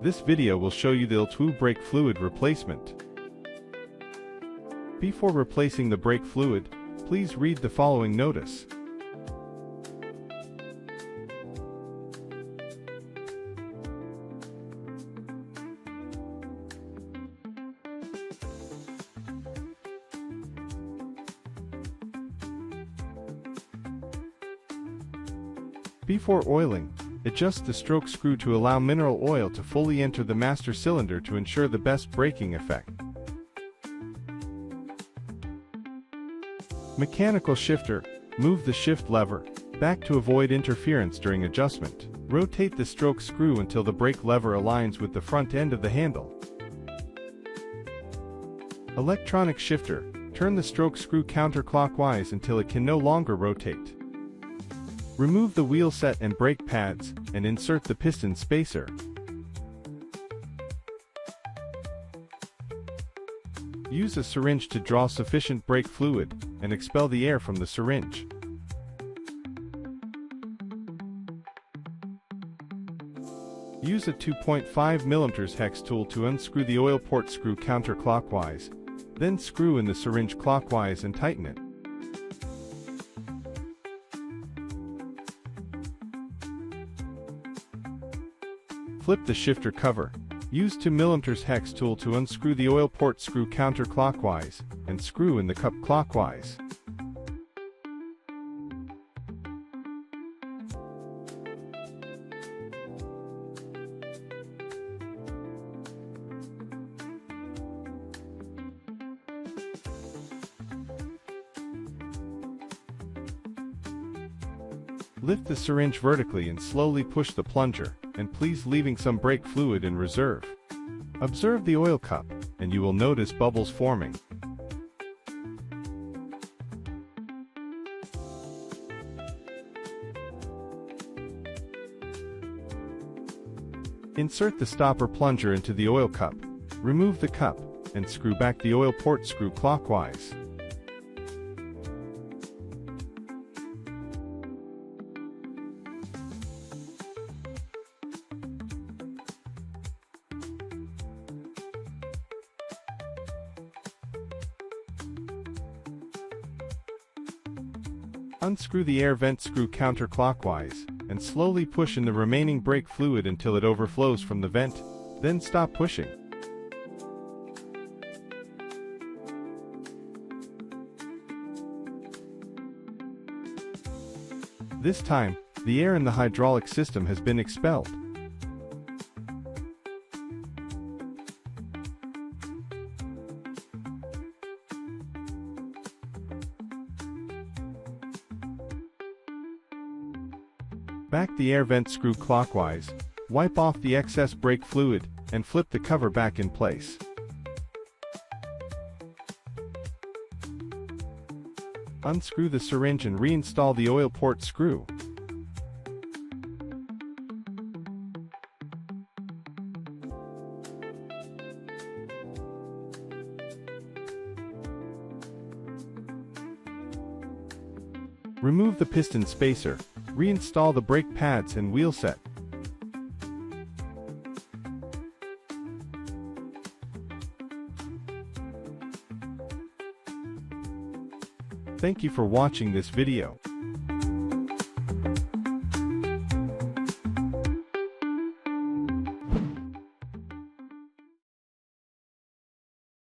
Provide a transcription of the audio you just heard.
This video will show you the L-TWOO brake fluid replacement. Before replacing the brake fluid, please read the following notice. Before oiling, adjust the stroke screw to allow mineral oil to fully enter the master cylinder to ensure the best braking effect. Mechanical shifter. Move the shift lever back to avoid interference during adjustment. Rotate the stroke screw until the brake lever aligns with the front end of the handle. Electronic shifter. Turn the stroke screw counterclockwise until it can no longer rotate. Remove the wheel set and brake pads, and insert the piston spacer. Use a syringe to draw sufficient brake fluid, and expel the air from the syringe. Use a 2.5 mm hex tool to unscrew the oil port screw counterclockwise, then screw in the syringe clockwise and tighten it. Flip the shifter cover. Use 2 mm hex tool to unscrew the oil port screw counterclockwise, and screw in the cup clockwise. Lift the syringe vertically and slowly push the plunger, and please leaving some brake fluid in reserve. Observe the oil cup, and you will notice bubbles forming. Insert the stopper plunger into the oil cup, remove the cup, and screw back the oil port screw clockwise. Unscrew the air vent screw counterclockwise, and slowly push in the remaining brake fluid until it overflows from the vent, then stop pushing. This time, the air in the hydraulic system has been expelled. Back the air vent screw clockwise, wipe off the excess brake fluid, and flip the cover back in place. Unscrew the syringe and reinstall the oil port screw. Remove the piston spacer. Reinstall the brake pads and wheel set. Thank you for watching this video.